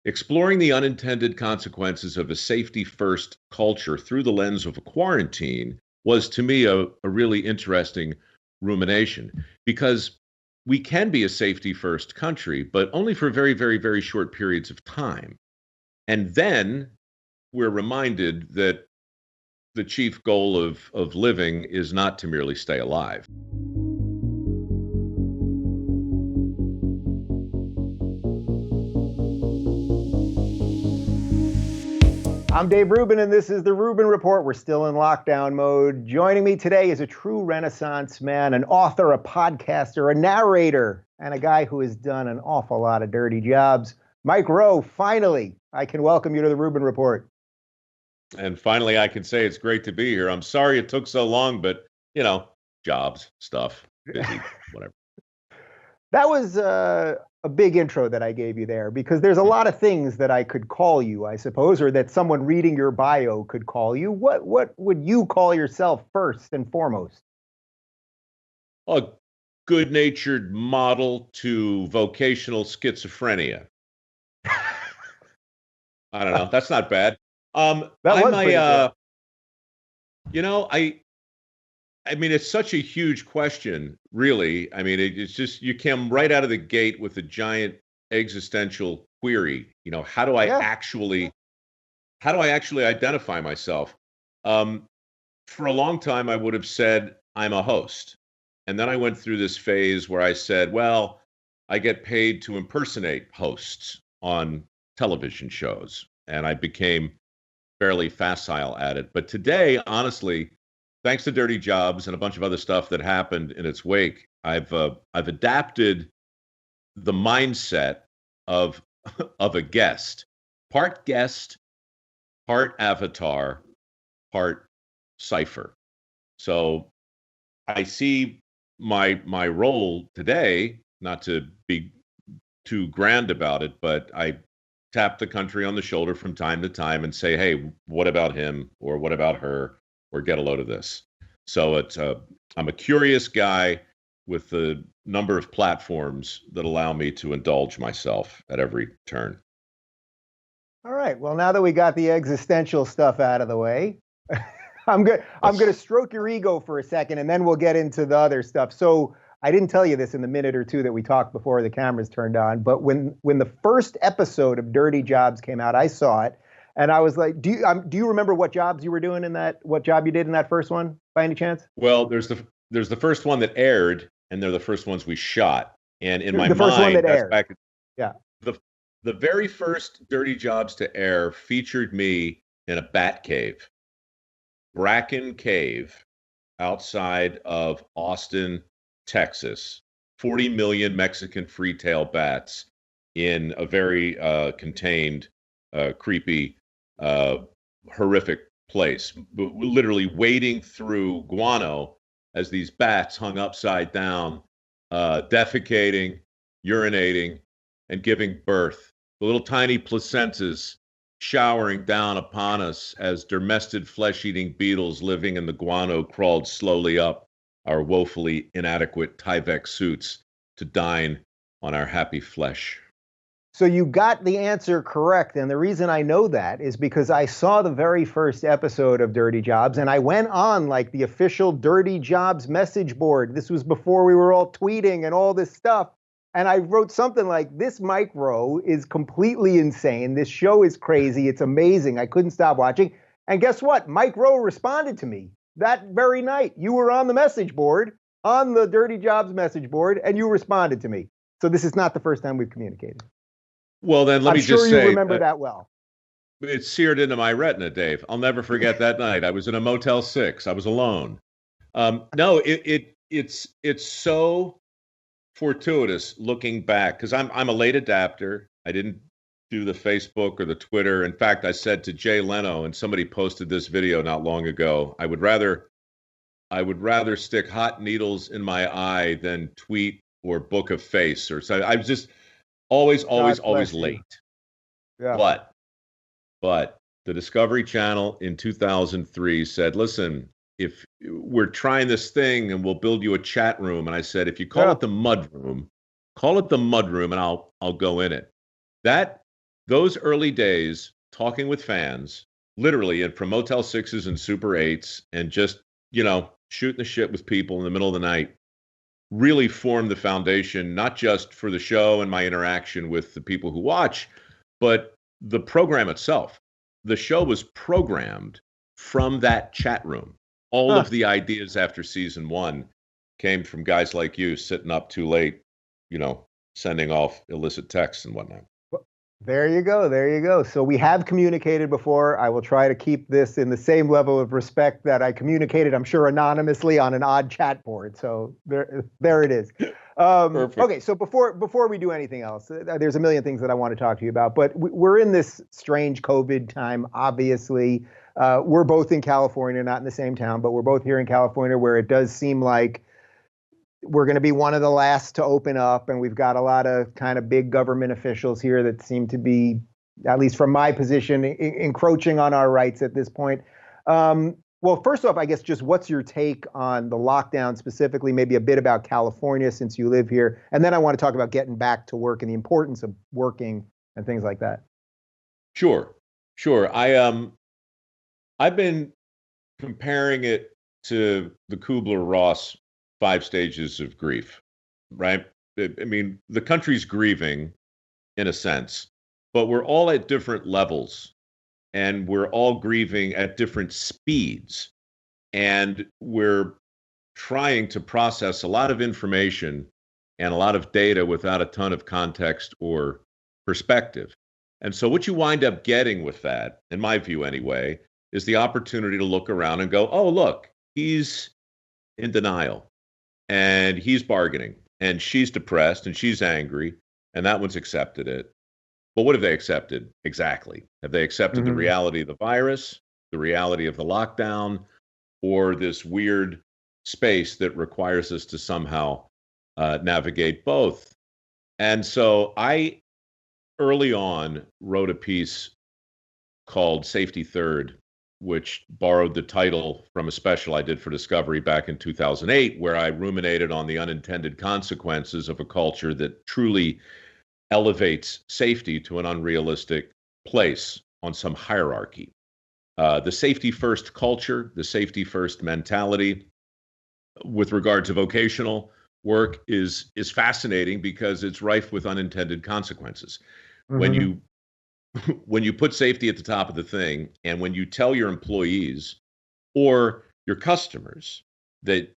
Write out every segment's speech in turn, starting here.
Exploring the unintended consequences of a safety first culture through the lens of a quarantine was to me a really interesting rumination because we can be a safety first country, but only for very, very, very short periods of time. And then we're reminded that the chief goal of living is not to merely stay alive. I'm Dave Rubin, and this is the Rubin Report. We're still in lockdown mode. Joining me today is a true Renaissance man, an author, a podcaster, a narrator, and a guy who has done an awful lot of dirty jobs. Mike Rowe, finally, I can welcome you to the Rubin Report. And finally, I can say it's great to be here. I'm sorry it took so long, but, jobs, stuff, busy, whatever. That was a big intro that I gave you there, because there's a lot of things that I could call you, I suppose, or that someone reading your bio could call you. What would you call yourself first and foremost? A good-natured model to vocational schizophrenia. I don't know. That's not bad. That was pretty good. I mean, it's such a huge question, really. I mean, it's just you come right out of the gate with a giant existential query. How do I actually identify myself? For a long time, I would have said I'm a host, and then I went through this phase where I said, well, I get paid to impersonate hosts on television shows, and I became fairly facile at it. But today, honestly, thanks to Dirty Jobs and a bunch of other stuff that happened in its wake, I've adapted the mindset of a guest, part avatar, part cipher. So I see my role today, not to be too grand about it, but I tap the country on the shoulder from time to time and say, hey, what about him, or what about her, or get a load of this. So I'm a curious guy with the number of platforms that allow me to indulge myself at every turn. All right. Well, now that we got the existential stuff out of the way, I'm going to stroke your ego for a second, and then we'll get into the other stuff. So I didn't tell you this in the minute or two that we talked before the cameras turned on, but when the first episode of Dirty Jobs came out, I saw it, and I was like, do you remember what jobs you were doing what job you did in that first one, by any chance? Well, there's the first one that aired, and they're the first ones we shot. And in my the first one mind, that that's aired. back. Yeah. The very first Dirty Jobs to air featured me in a bat cave, Bracken Cave, outside of Austin, Texas. 40 million Mexican free-tail bats in a very contained, creepy, horrific place, literally wading through guano as these bats hung upside down, defecating, urinating, and giving birth. The little tiny placentas showering down upon us as dermested flesh-eating beetles living in the guano crawled slowly up our woefully inadequate Tyvek suits to dine on our happy flesh. So you got the answer correct, and the reason I know that is because I saw the very first episode of Dirty Jobs, and I went on like the official Dirty Jobs message board. This was before we were all tweeting and all this stuff, and I wrote something like, this Mike Rowe is completely insane. This show is crazy. It's amazing. I couldn't stop watching. And guess what? Mike Rowe responded to me that very night. You were on the message board, on the Dirty Jobs message board, and you responded to me. So this is not the first time we've communicated. Well, then let me just say, I'm sure you remember that well. It's seared into my retina, Dave. I'll never forget that night. I was in a Motel 6. I was alone. No, it's so fortuitous looking back, because I'm a late adapter. I didn't do the Facebook or the Twitter. In fact, I said to Jay Leno, and somebody posted this video not long ago, I would rather stick hot needles in my eye than tweet or book a face. Or so I was just always late. Yeah. But the Discovery Channel in 2003 said, listen, if we're trying this thing and we'll build you a chat room. And I said, if you call it the mud room, and I'll go in it. That those early days talking with fans, literally, and from Motel 6s and Super 8s, and just, shooting the shit with people in the middle of the night, really formed the foundation, not just for the show and my interaction with the people who watch, but the program itself. The show was programmed from that chat room. All Huh. of the ideas after season 1 came from guys like you sitting up too late, sending off illicit texts and whatnot. There you go. There you go. So we have communicated before. I will try to keep this in the same level of respect that I communicated, I'm sure, anonymously on an odd chat board. So there it is. Perfect. Okay, so before we do anything else, there's a million things that I want to talk to you about, but we're in this strange COVID time, obviously. We're both in California, not in the same town, but we're both here in California, where it does seem like we're going to be one of the last to open up, and we've got a lot of kind of big government officials here that seem to be, at least from my position, encroaching on our rights at this point. Well, first off, I guess just what's your take on the lockdown specifically, maybe a bit about California since you live here, and then I want to talk about getting back to work and the importance of working and things like that. Sure. I've been comparing it to the Kubler-Ross 5 stages of grief, right? I mean, the country's grieving in a sense, but we're all at different levels and we're all grieving at different speeds. And we're trying to process a lot of information and a lot of data without a ton of context or perspective. And so what you wind up getting with that, in my view anyway, is the opportunity to look around and go, oh, look, he's in denial. And he's bargaining, and she's depressed, and she's angry, and that one's accepted it. But what have they accepted exactly? Have they accepted the reality of the virus, the reality of the lockdown, or this weird space that requires us to somehow navigate both? And so I, early on, wrote a piece called Safety Third, which borrowed the title from a special I did for Discovery back in 2008, where I ruminated on the unintended consequences of a culture that truly elevates safety to an unrealistic place on some hierarchy. The safety first culture, the safety first mentality with regard to vocational work is fascinating because it's rife with unintended consequences. When you put safety at the top of the thing, and when you tell your employees or your customers that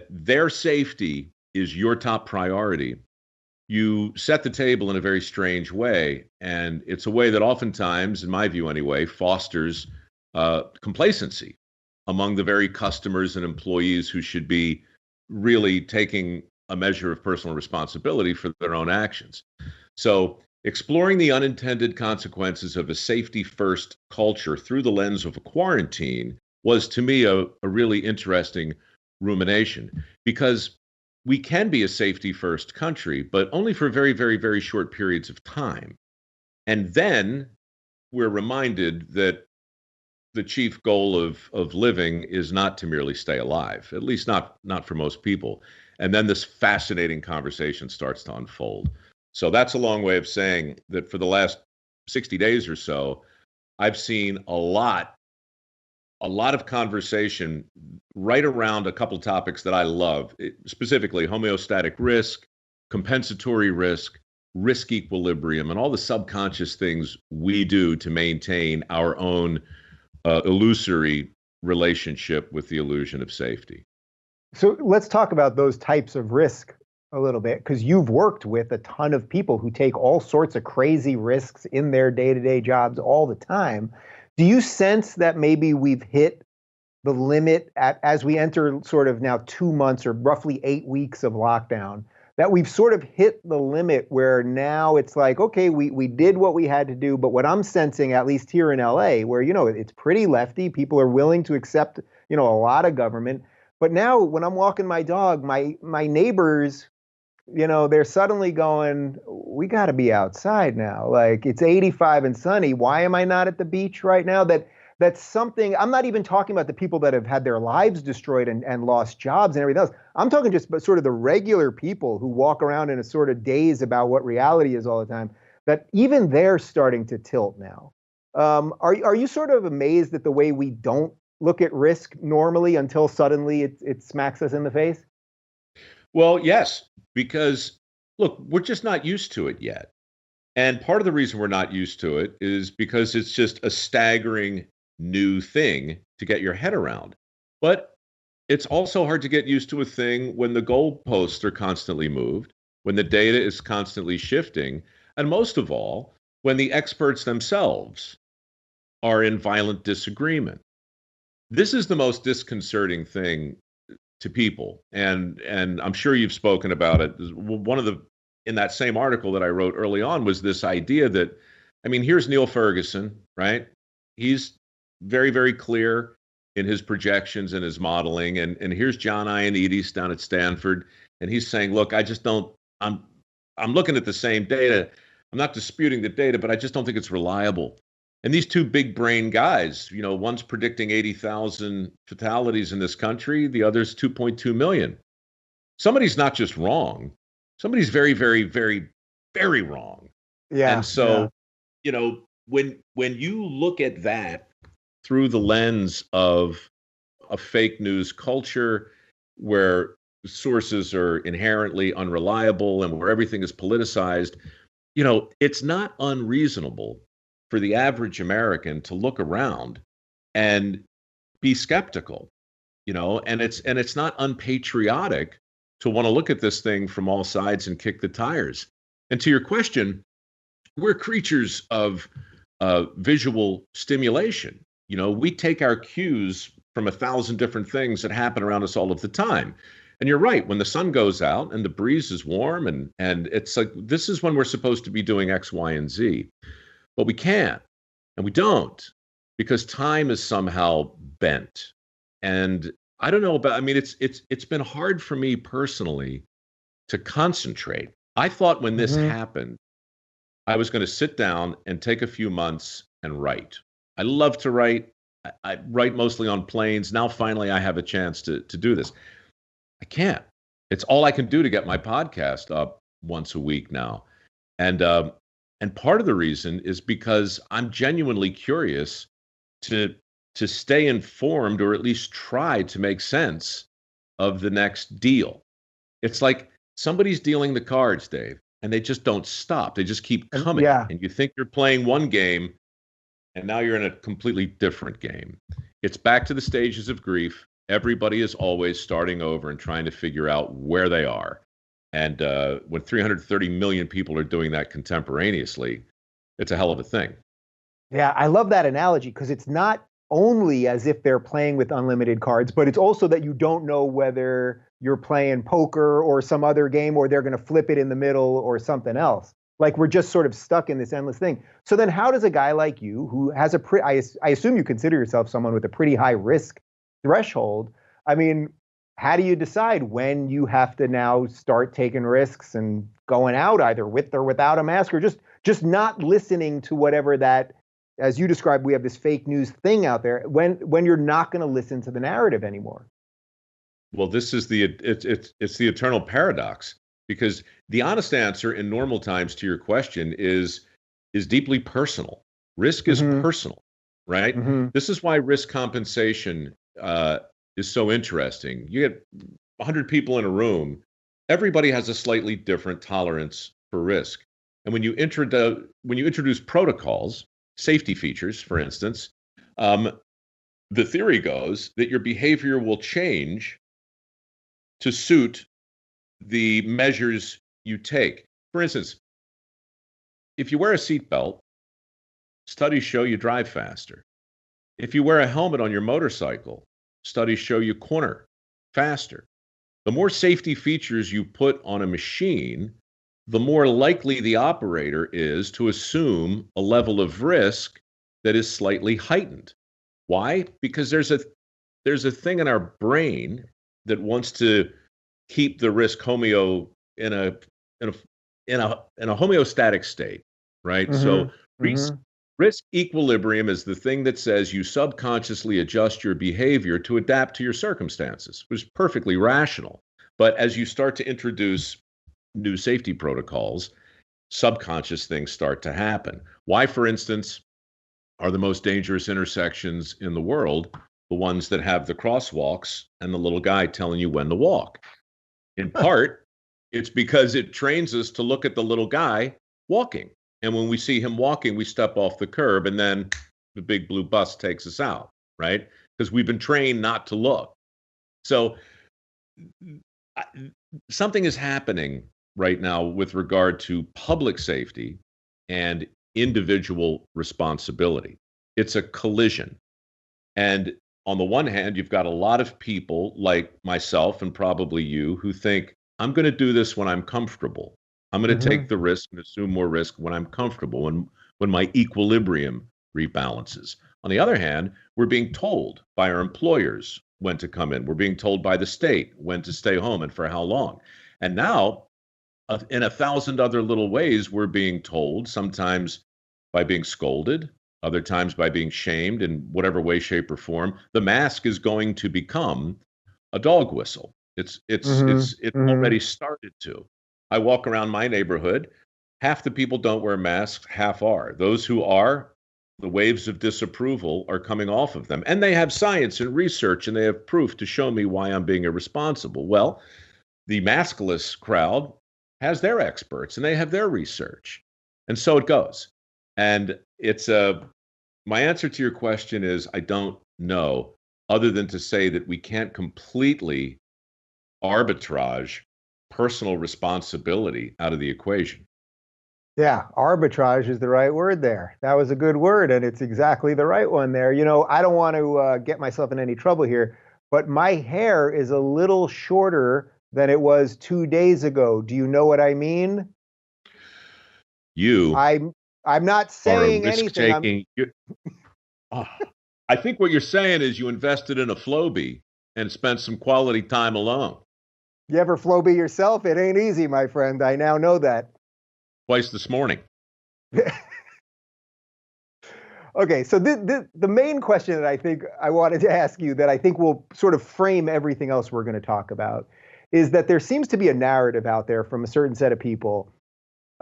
their safety is your top priority, you set the table in a very strange way. And it's a way that oftentimes, in my view anyway, fosters complacency among the very customers and employees who should be really taking a measure of personal responsibility for their own actions. So exploring the unintended consequences of a safety-first culture through the lens of a quarantine was, to me, a really interesting rumination, because we can be a safety-first country, but only for very, very, very short periods of time. And then we're reminded that the chief goal of living is not to merely stay alive, at least not for most people. And then this fascinating conversation starts to unfold. So that's a long way of saying that for the last 60 days or so, I've seen a lot of conversation right around a couple topics that I love, specifically homeostatic risk, compensatory risk, risk equilibrium, and all the subconscious things we do to maintain our own illusory relationship with the illusion of safety. So let's talk about those types of risk a little bit, because you've worked with a ton of people who take all sorts of crazy risks in their day-to-day jobs all the time. Do you sense that maybe we've hit the limit as we enter sort of now 2 months or roughly 8 weeks of lockdown, that we've sort of hit the limit where now it's like, okay, we did what we had to do, but what I'm sensing, at least here in LA, where, it's pretty lefty, people are willing to accept, a lot of government. But now when I'm walking my dog, my neighbors, they're suddenly going, we got to be outside now. Like, it's 85 and sunny. Why am I not at the beach right now? That's something. I'm not even talking about the people that have had their lives destroyed and lost jobs and everything else. I'm talking just about sort of the regular people who walk around in a sort of daze about what reality is all the time. that even they're starting to tilt now. Are you sort of amazed at the way we don't look at risk normally until suddenly it smacks us in the face? Well, yes, because look, we're just not used to it yet. And part of the reason we're not used to it is because it's just a staggering new thing to get your head around. But it's also hard to get used to a thing when the goalposts are constantly moved, when the data is constantly shifting, and most of all, when the experts themselves are in violent disagreement. This is the most disconcerting thing to people, and I'm sure you've spoken about it. One of the in that same article that I wrote early on was this idea that, I mean, here's Neil Ferguson, right? He's very, very clear in his projections and his modeling, and here's John Ioannidis down at Stanford, and he's saying, look, I just don't. I'm looking at the same data. I'm not disputing the data, but I just don't think it's reliable. And these two big brain guys, one's predicting 80,000 fatalities in this country, the other's 2.2 million. Somebody's not just wrong. Somebody's very, very, very, very wrong. Yeah. And so, when you look at that through the lens of a fake news culture where sources are inherently unreliable and where everything is politicized, it's not unreasonable for the average American to look around and be skeptical, and it's not unpatriotic to want to look at this thing from all sides and kick the tires. And to your question, we're creatures of visual stimulation. We take our cues from 1,000 different things that happen around us all of the time. And you're right, when the sun goes out and the breeze is warm and it's like, this is when we're supposed to be doing X, Y, and Z. But we can't, and we don't, because time is somehow bent. And I don't know about, I mean, it's been hard for me personally to concentrate. I thought when this happened, I was going to sit down and take a few months and write. I love to write. I write mostly on planes. Now, finally, I have a chance to do this. I can't. It's all I can do to get my podcast up once a week now. And part of the reason is because I'm genuinely curious to stay informed, or at least try to make sense of the next deal. It's like somebody's dealing the cards, Dave, and they just don't stop. They just keep coming. Yeah. And you think you're playing one game, and now you're in a completely different game. It's back to the stages of grief. Everybody is always starting over and trying to figure out where they are. And when 330 million people are doing that contemporaneously, it's a hell of a thing. Yeah, I love that analogy, because it's not only as if they're playing with unlimited cards, but it's also that you don't know whether you're playing poker or some other game, or they're going to flip it in the middle or something else. Like, we're just sort of stuck in this endless thing. So then how does a guy like you, who has I assume you consider yourself someone with a pretty high risk threshold, I mean, how do you decide when you have to now start taking risks and going out either with or without a mask, or just not listening to whatever that, as you described, we have this fake news thing out there, when you're not going to listen to the narrative anymore? Well, this is it's the eternal paradox, because the honest answer in normal times to your question is deeply personal. Risk is personal, right? This is why risk compensation is so interesting. You get 100 people in a room, everybody has a slightly different tolerance for risk. And when you introduce protocols, safety features, for instance, the theory goes that your behavior will change to suit the measures you take. For instance, if you wear a seatbelt, studies show you drive faster. If you wear a helmet on your motorcycle, studies show you corner faster. The more safety features you put on a machine, the more likely the operator is to assume a level of risk that is slightly heightened. Why? Because there's a thing in our brain that wants to keep the risk in a homeostatic state, right? So risk equilibrium is the thing that says you subconsciously adjust your behavior to adapt to your circumstances, which is perfectly rational. But as you start to introduce new safety protocols, subconscious things start to happen. Why, for instance, are the most dangerous intersections in the world the ones that have the crosswalks and the little guy telling you when to walk? In part, it's because it trains us to look at the little guy walking. And when we see him walking, we step off the curb, and then the big blue bus takes us out, right? Because we've been trained not to look. So something is happening right now with regard to public safety and individual responsibility. It's a collision. And on the one hand, you've got a lot of people like myself and probably you who think, I'm going to do this when I'm comfortable. I'm going to take the risk and assume more risk when I'm comfortable, when my equilibrium rebalances. On the other hand, we're being told by our employers when to come in. We're being told by the state when to stay home and for how long. And now, in 1,000 other little ways, we're being told, sometimes by being scolded, other times by being shamed in whatever way, shape, or form. The mask is going to become a dog whistle. It's already started to. I walk around my neighborhood. Half the people don't wear masks, half are. Those who are, the waves of disapproval are coming off of them. And they have science and research, and they have proof to show me why I'm being irresponsible. Well, the maskless crowd has their experts, and they have their research. And so it goes. And my answer to your question is, I don't know, other than to say that we can't completely arbitrage personal responsibility out of the equation. Yeah, arbitrage is the right word there. That was a good word, and it's exactly the right one there. You know, I don't want to get myself in any trouble here, but my hair is a little shorter than it was 2 days ago. Do you know what I mean? I'm not saying anything. I think what you're saying is you invested in a Flowbee and spent some quality time alone. You ever Flowbee yourself? It ain't easy, my friend. I now know that. Twice this morning. Okay, so the main question that I think I wanted to ask you that I think will sort of frame everything else we're going to talk about is that there seems to be a narrative out there from a certain set of people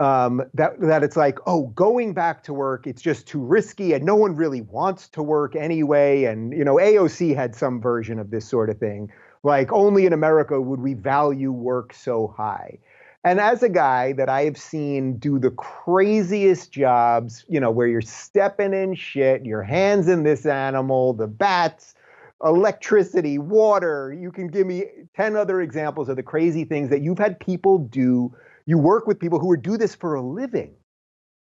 that it's like, oh, going back to work, it's just too risky and no one really wants to work anyway. And, you know, AOC had some version of this sort of thing, like only in America would we value work so high. And as a guy that I have seen do the craziest jobs, you know, where you're stepping in shit, your hands in this animal, the bats, electricity, water, you can give me 10 other examples of the crazy things that you've had people do. You work with people who do this for a living.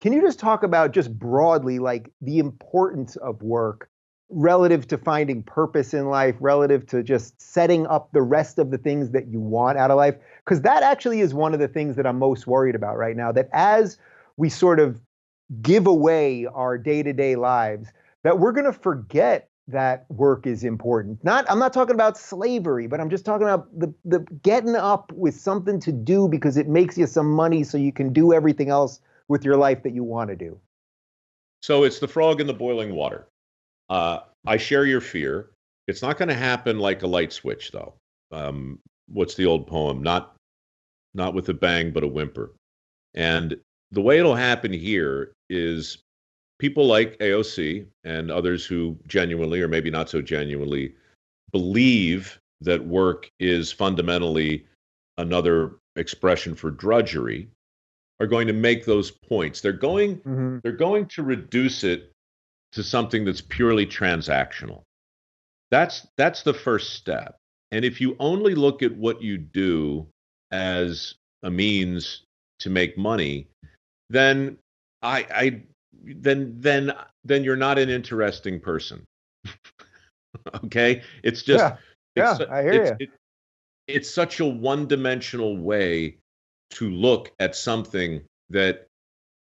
Can you just talk about just broadly, like the importance of work relative to finding purpose in life, relative to just setting up the rest of the things that you want out of life? Because that actually is one of the things that I'm most worried about right now, that as we sort of give away our day-to-day lives, that we're going to forget that work is important. I'm not talking about slavery, but I'm just talking about the getting up with something to do because it makes you some money so you can do everything else with your life that you want to do. So it's the frog in the boiling water. I share your fear. It's not going to happen like a light switch, though. What's the old poem? Not with a bang, but a whimper. And the way it'll happen here is people like AOC and others who genuinely, or maybe not so genuinely, believe that work is fundamentally another expression for drudgery are going to make those points. They're going to reduce it to something that's purely transactional. That's the first step. And if you only look at what you do as a means to make money, then then you're not an interesting person. Okay? It's just I hear you. It's such a one-dimensional way to look at something that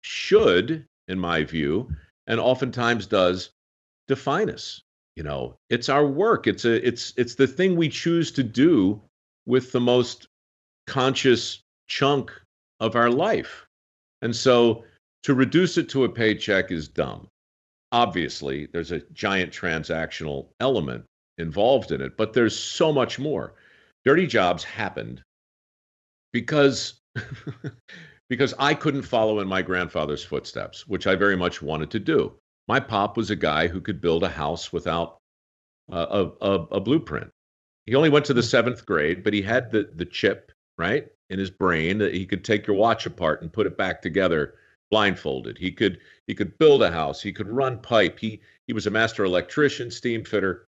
should, in my view, and oftentimes does, define us. You know, it's our work. It's the thing we choose to do with the most conscious chunk of our life. And so to reduce it to a paycheck is dumb. Obviously, there's a giant transactional element involved in it, but there's so much more. Dirty Jobs happened because because I couldn't follow in my grandfather's footsteps, which I very much wanted to do. My pop was a guy who could build a house without a blueprint. He only went to the seventh grade, but he had the chip, right, in his brain that he could take your watch apart and put it back together blindfolded. He could build a house. He could run pipe. He was a master electrician, steam fitter,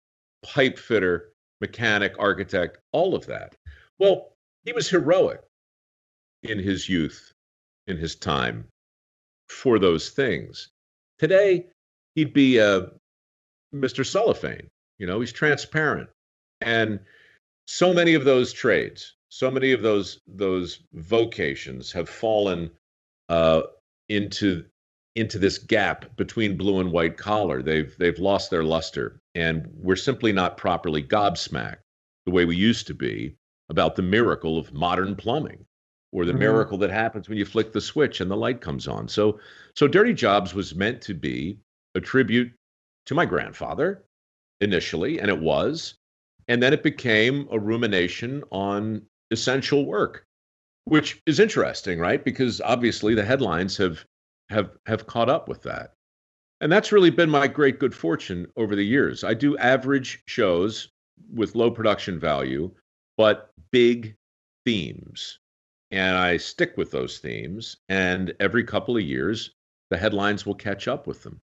pipe fitter, mechanic, architect, all of that. Well, he was heroic in his youth, in his time, for those things. Today, he'd be Mr. Cellophane. He's transparent. And so many of those trades, so many of those vocations have fallen into this gap between blue and white collar. They've lost their luster, and we're simply not properly gobsmacked the way we used to be about the miracle of modern plumbing, or the miracle that happens when you flick the switch and the light comes on. So Dirty Jobs was meant to be a tribute to my grandfather initially, and it was. And then it became a rumination on essential work, which is interesting, right? Because obviously the headlines have caught up with that. And that's really been my great good fortune over the years. I do average shows with low production value, but big themes. And I stick with those themes. And every couple of years, the headlines will catch up with them.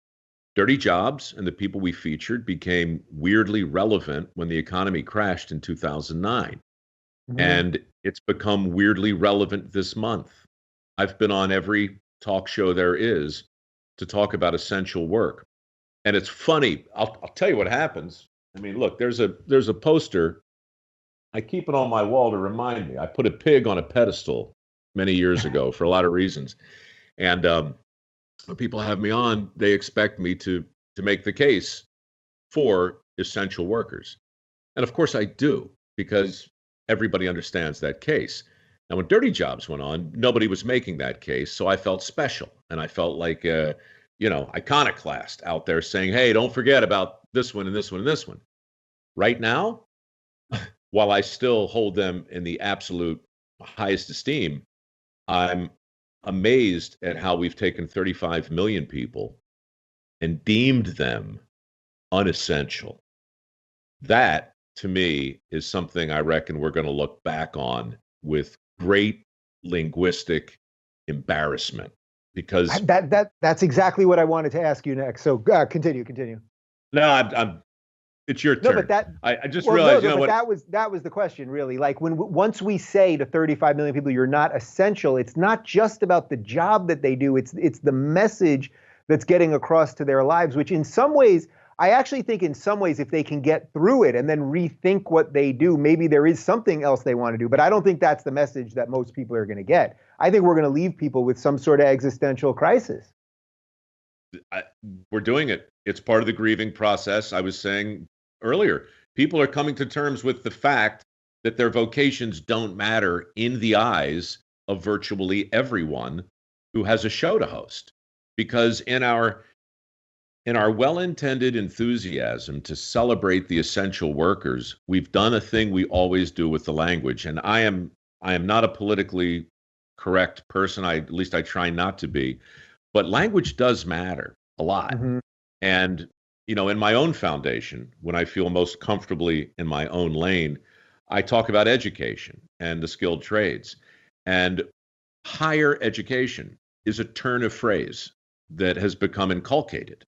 Dirty Jobs and the people we featured became weirdly relevant when the economy crashed in 2009. And it's become weirdly relevant this month. I've been on every talk show there is to talk about essential work. And it's funny. I'll tell you what happens. I mean, look, there's a poster. I keep it on my wall to remind me. I put a pig on a pedestal many years ago for a lot of reasons. And when people have me on, they expect me to make the case for essential workers. And of course I do, because everybody understands that case. Now, when Dirty Jobs went on, nobody was making that case, so I felt special. And I felt like, iconoclast out there saying, hey, don't forget about this one and this one and this one. Right now, while I still hold them in the absolute highest esteem, I'm amazed at how we've taken 35 million people and deemed them unessential. That, to me, is something I reckon we're going to look back on with great linguistic embarrassment, because that's exactly what I wanted to ask you next. So continue. No, it's your turn. No, but I just realized, that was the question, really. Like once we say to 35 million people, you're not essential, it's not just about the job that they do. It's the message that's getting across to their lives, which in some ways, I actually think in some ways, if they can get through it and then rethink what they do, maybe there is something else they want to do. But I don't think that's the message that most people are going to get. I think we're going to leave people with some sort of existential crisis. We're doing it. It's part of the grieving process. I was saying earlier, people are coming to terms with the fact that their vocations don't matter in the eyes of virtually everyone who has a show to host. Because in our well-intended enthusiasm to celebrate the essential workers, we've done a thing we always do with the language. And I am not a politically correct person. At least I try not to be. But language does matter a lot. And in my own foundation, when I feel most comfortably in my own lane, I talk about education and the skilled trades. And higher education is a turn of phrase that has become inculcated.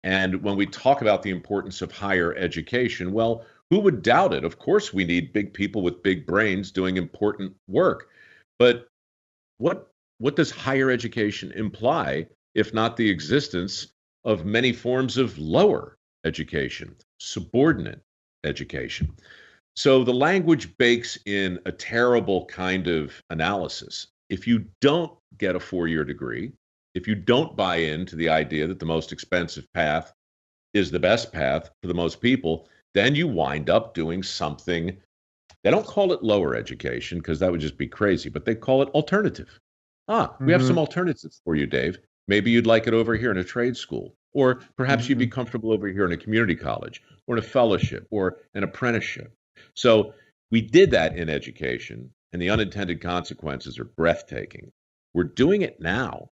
And when we talk about the importance of higher education, well, who would doubt it? Of course, we need big people with big brains doing important work. But what does higher education imply, if not the existence of many forms of lower education, subordinate education? So the language bakes in a terrible kind of analysis. If you don't get a 4-year degree, if you don't buy into the idea that the most expensive path is the best path for the most people, then you wind up doing something. They don't call it lower education because that would just be crazy, but they call it alternative. We have some alternatives for you, Dave. Maybe you'd like it over here in a trade school, or perhaps you'd be comfortable over here in a community college, or in a fellowship, or an apprenticeship. So we did that in education, and the unintended consequences are breathtaking. We're doing it now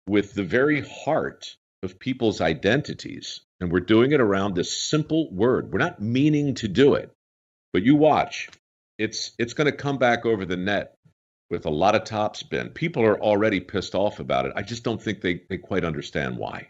with the very heart of people's identities. And we're doing it around this simple word. We're not meaning to do it, but you watch. It's going to come back over the net with a lot of topspin. People are already pissed off about it. I just don't think they quite understand why.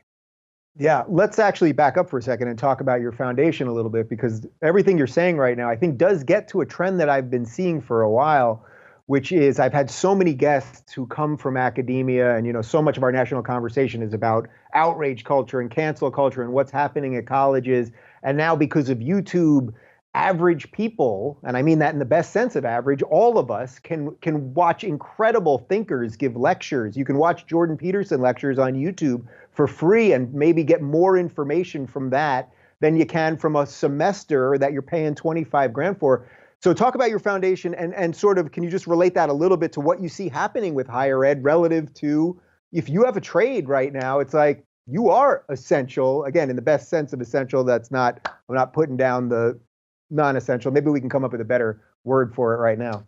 Yeah, let's actually back up for a second and talk about your foundation a little bit, because everything you're saying right now, I think, does get to a trend that I've been seeing for a while, which is I've had so many guests who come from academia, and so much of our national conversation is about outrage culture and cancel culture and what's happening at colleges. And now, because of YouTube, average people, and I mean that in the best sense of average, all of us can watch incredible thinkers give lectures. You can watch Jordan Peterson lectures on YouTube for free and maybe get more information from that than you can from a semester that you're paying 25 grand for. So talk about your foundation and sort of, can you just relate that a little bit to what you see happening with higher ed relative to, if you have a trade right now, it's like you are essential, again, in the best sense of essential. I'm not putting down the non-essential. Maybe we can come up with a better word for it right now.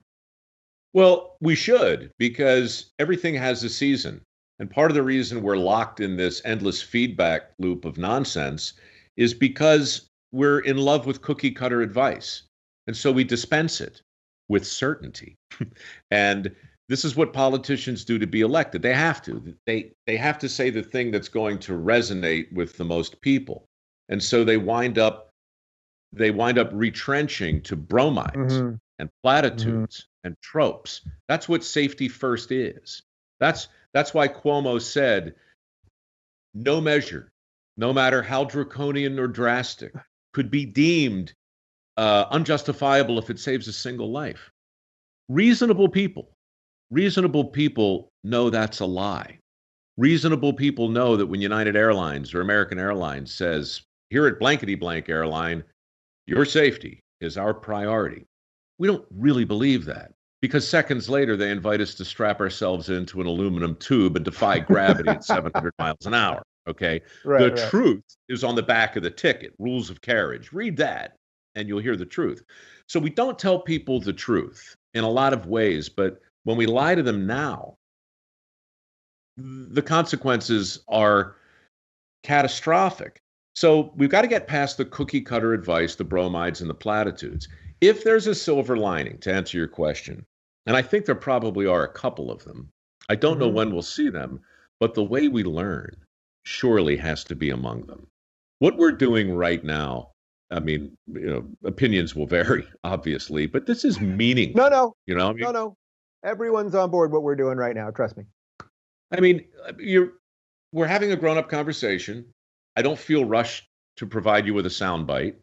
Well, we should, because everything has a season. And part of the reason we're locked in this endless feedback loop of nonsense is because we're in love with cookie cutter advice. And so we dispense it with certainty. And this is what politicians do to be elected. They have to. They have to say the thing that's going to resonate with the most people. And so they wind up retrenching to bromides and platitudes and tropes. That's what safety first is. That's why Cuomo said, no measure, no matter how draconian or drastic, could be deemed unjustifiable if it saves a single life. Reasonable people know that's a lie. Reasonable people know that when United Airlines or American Airlines says, here at blankety blank airline, your safety is our priority, we don't really believe that, because seconds later they invite us to strap ourselves into an aluminum tube and defy gravity at 700 miles an hour. Okay. The truth is on the back of the ticket, rules of carriage. Read that and you'll hear the truth. So we don't tell people the truth in a lot of ways, but when we lie to them now, the consequences are catastrophic. So we've got to get past the cookie cutter advice, the bromides and the platitudes. If there's a silver lining, to answer your question, and I think there probably are a couple of them, I don't know when we'll see them, but the way we learn surely has to be among them. What we're doing right now, I mean, opinions will vary, obviously, but this is meaningful. No. Everyone's on board what we're doing right now. Trust me. I mean, we're having a grown-up conversation. I don't feel rushed to provide you with a soundbite.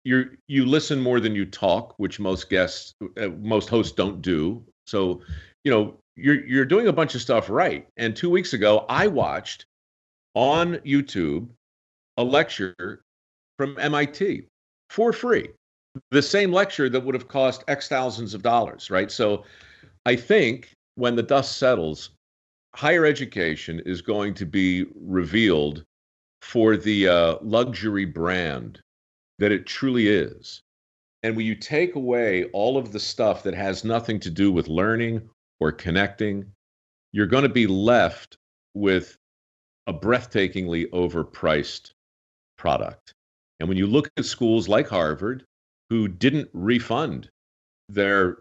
You listen more than you talk, which most hosts don't do. So, you're doing a bunch of stuff right. And 2 weeks ago, I watched on YouTube a lecture from MIT for free. The same lecture that would have cost X thousands of dollars, right? So I think when the dust settles, higher education is going to be revealed for the luxury brand that it truly is. And when you take away all of the stuff that has nothing to do with learning or connecting, you're going to be left with a breathtakingly overpriced product. And when you look at schools like Harvard, who didn't refund the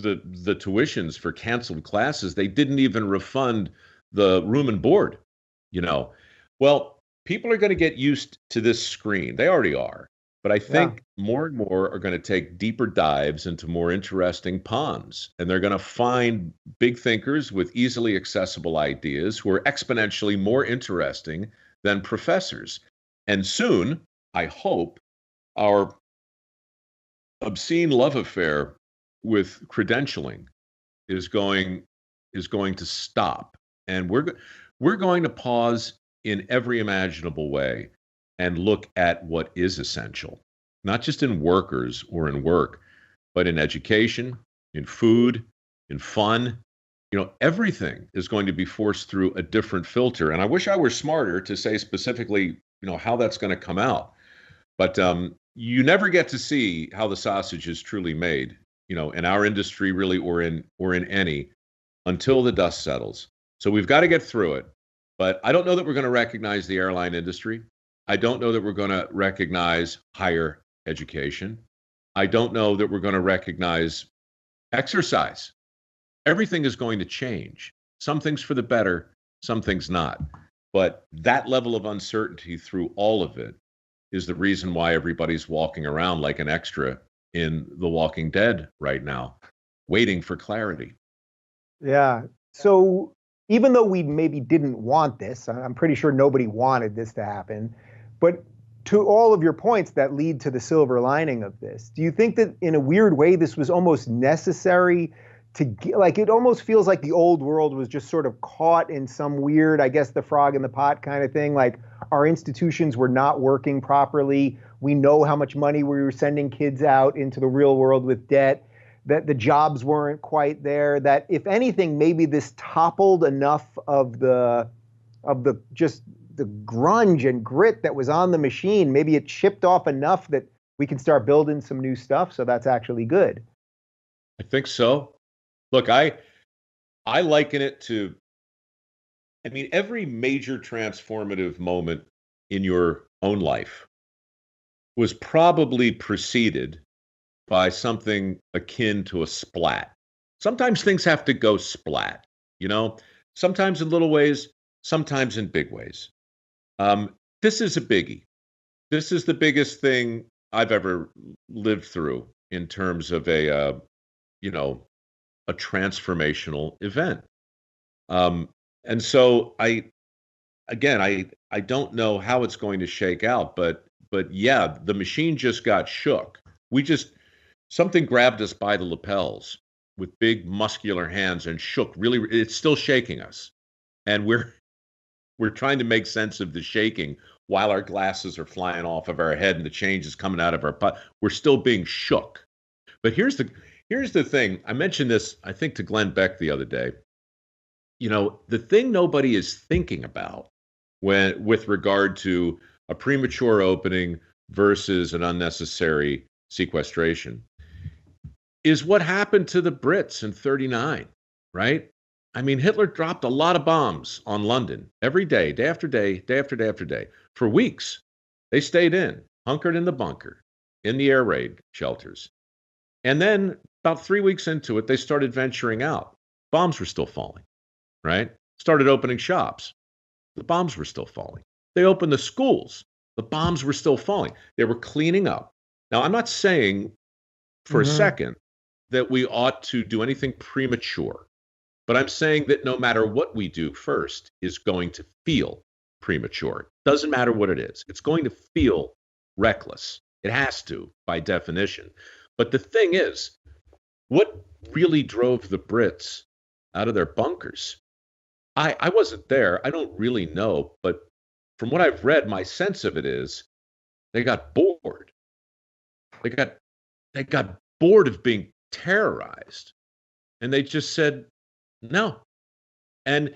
tuitions for canceled classes, they didn't even refund the room and board, Well, people are going to get used to this screen. They already are. But I think more and more are going to take deeper dives into more interesting ponds. And they're going to find big thinkers with easily accessible ideas who are exponentially more interesting than professors. And soon, I hope, our obscene love affair with credentialing is going to stop. And we're going to pause in every imaginable way and look at what is essential, not just in workers or in work, but in education, in food, in fun. Everything is going to be forced through a different filter. And I wish I were smarter to say specifically, how that's going to come out. But you never get to see how the sausage is truly made, in our industry really, or in any, until the dust settles. So we've got to get through it. But I don't know that we're going to recognize the airline industry. I don't know that we're going to recognize higher education. I don't know that we're going to recognize exercise. Everything is going to change. Some things for the better, some things not. But that level of uncertainty through all of it is the reason why everybody's walking around like an extra in The Walking Dead right now, waiting for clarity. Yeah. So even though we maybe didn't want this, I'm pretty sure nobody wanted this to happen, but to all of your points that lead to the silver lining of this, do you think that in a weird way this was almost necessary to get, like, it almost feels like the old world was just sort of caught in some weird, I guess, the frog in the pot kind of thing, like our institutions were not working properly. We know how much money we were sending kids out into the real world with debt, that the jobs weren't quite there, that if anything, maybe this toppled enough of the just the grunge and grit that was on the machine. Maybe it chipped off enough that we can start building some new stuff. So that's actually good. I think so. Look, I liken it to, I mean, every major transformative moment in your own life was probably preceded by something akin to a splat. Sometimes things have to go splat, you know, sometimes in little ways, sometimes in big ways. This is a biggie. This is the biggest thing I've ever lived through in terms of a transformational event. And so I don't know how it's going to shake out, but yeah, the machine just got shook. Something grabbed us by the lapels with big muscular hands and shook. Really, it's still shaking us, and we're trying to make sense of the shaking while our glasses are flying off of our head and the change is coming out of our butt. We're still being shook. But here's the thing. I mentioned this, I think, to Glenn Beck the other day. You know, the thing nobody is thinking about with regard to a premature opening versus an unnecessary sequestration is what happened to the Brits in 39, right? I mean, Hitler dropped a lot of bombs on London every day, day after day, day after day after day. For weeks, they stayed in, hunkered in the bunker, in the air raid shelters. And then about 3 weeks into it, they started venturing out. Bombs were still falling, right? Started opening shops. The bombs were still falling. They opened the schools. The bombs were still falling. They were cleaning up. Now, I'm not saying for a second that we ought to do anything premature, but I'm saying that no matter what we do first is going to feel premature. Doesn't matter what it is. It's going to feel reckless. It has to, by definition. But the thing is, what really drove the Brits out of their bunkers? I wasn't there. I don't really know. But from what I've read, my sense of it is they got bored. They got bored of being terrorized. And they just said, no. And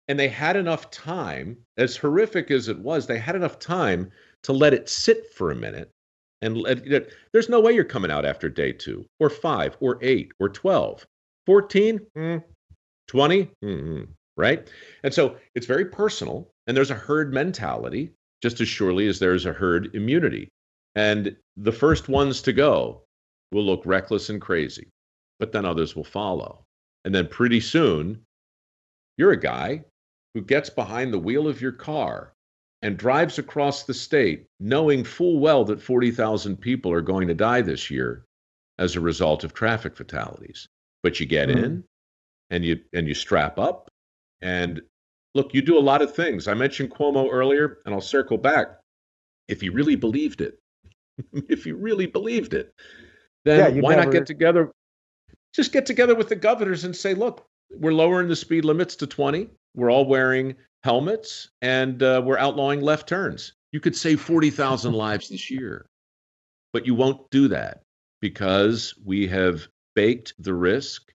they had enough time, as horrific as it was, they had enough time to let it sit for a minute. And there's no way you're coming out after day 2 or 5 or 8 or 12, 14, 20, right? And so it's very personal. And there's a herd mentality just as surely as there's a herd immunity. And the first ones to go will look reckless and crazy, but then others will follow. And then pretty soon, you're a guy who gets behind the wheel of your car and drives across the state knowing full well that 40,000 people are going to die this year as a result of traffic fatalities. But you get in and you strap up and look, you do a lot of things. I mentioned Cuomo earlier, and I'll circle back. If he really believed it, then why not get together? Just get together with the governors and say, look, we're lowering the speed limits to 20. We're all wearing helmets, and we're outlawing left turns. You could save 40,000 lives this year. But you won't do that because we have baked the risk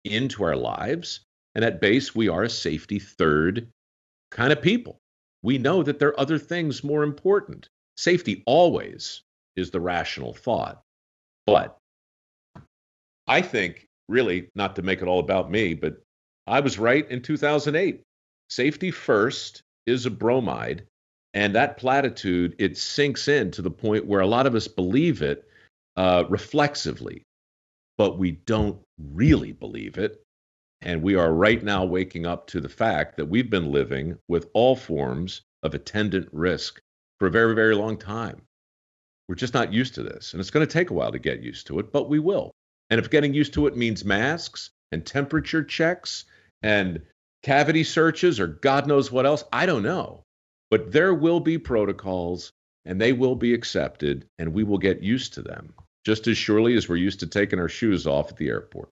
into our lives. And at base, we are a safety third kind of people. We know that there are other things more important. Safety always is the rational thought. But I think, really, not to make it all about me, but I was right in 2008. Safety first is a bromide. And that platitude, it sinks in to the point where a lot of us believe it reflexively, but we don't really believe it. And we are right now waking up to the fact that we've been living with all forms of attendant risk for a very, very long time. We're just not used to this. And it's going to take a while to get used to it, but we will. And if getting used to it means masks and temperature checks and cavity searches or God knows what else, I don't know. But there will be protocols and they will be accepted and we will get used to them just as surely as we're used to taking our shoes off at the airport.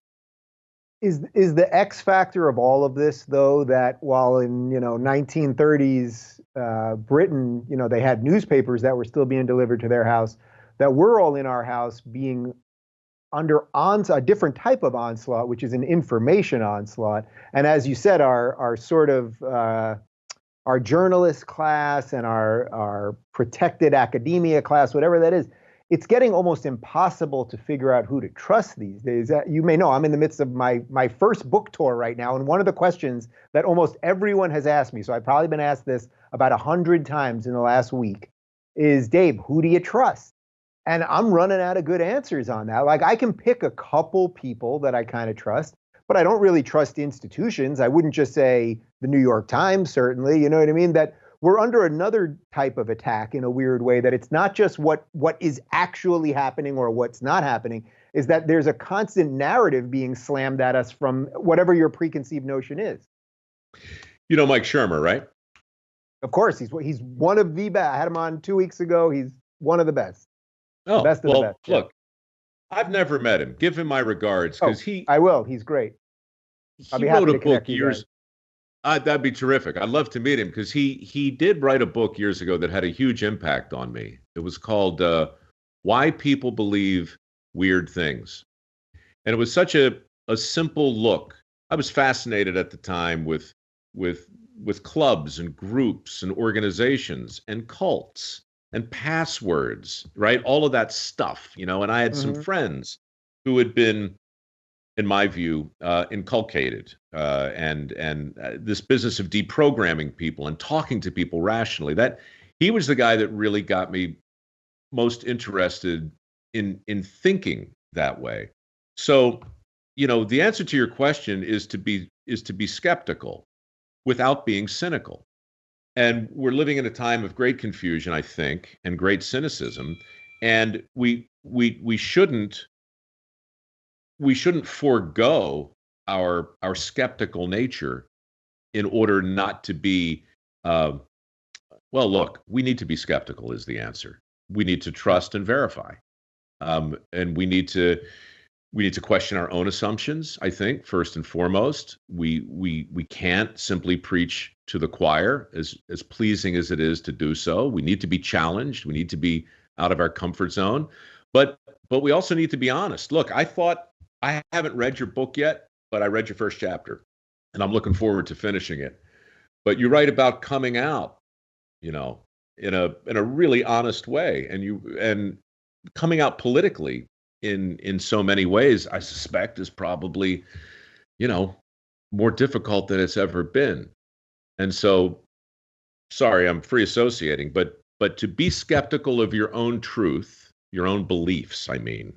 Is the X factor of all of this, though, that while in 1930s Britain, they had newspapers that were still being delivered to their house, that we're all in our house being under a different type of onslaught, which is an information onslaught. And as you said, our sort of our journalist class and our protected academia class, whatever that is, it's getting almost impossible to figure out who to trust these days. You may know I'm in the midst of my first book tour right now, and one of the questions that almost everyone has asked me, so I've probably been asked this about 100 times in the last week, is, Dave, who do you trust? And I'm running out of good answers on that. Like, I can pick a couple people that I kind of trust, but I don't really trust institutions. I wouldn't just say the New York Times, certainly, you know what I mean? That we're under another type of attack in a weird way, that it's not just what is actually happening or what's not happening, is that there's a constant narrative being slammed at us from whatever your preconceived notion is. You know Mike Shermer, right? Of course, he's one of the best. I had him on 2 weeks ago. He's one of the best. Oh, the best of well, the best. Look, I've never met him. Give him my regards, because I will. He's great. I'll be happy to connect you guys. That'd be terrific. I'd love to meet him, because he did write a book years ago that had a huge impact on me. It was called Why People Believe Weird Things. And it was such a simple look. I was fascinated at the time with clubs and groups and organizations and cults and passwords, right? All of that stuff, and I had some friends who had been, in my view, inculcated and this business of deprogramming people and talking to people rationally. That he was the guy that really got me most interested in thinking that way. So, the answer to your question is to be skeptical without being cynical. And we're living in a time of great confusion, I think, and great cynicism. And we shouldn't forego our skeptical nature in order not to be, well, look, we need to be skeptical is the answer. We need to trust and verify. And we need to question our own assumptions, I think, first and foremost. We can't simply preach to the choir, as pleasing as it is to do so. We need to be challenged. We need to be out of our comfort zone. But we also need to be honest. Look, I haven't read your book yet, but I read your first chapter, and I'm looking forward to finishing it. But you write about coming out, in a really honest way, and coming out politically in so many ways, I suspect, is probably, more difficult than it's ever been. And so, sorry, I'm free associating, but to be skeptical of your own truth, your own beliefs, I mean,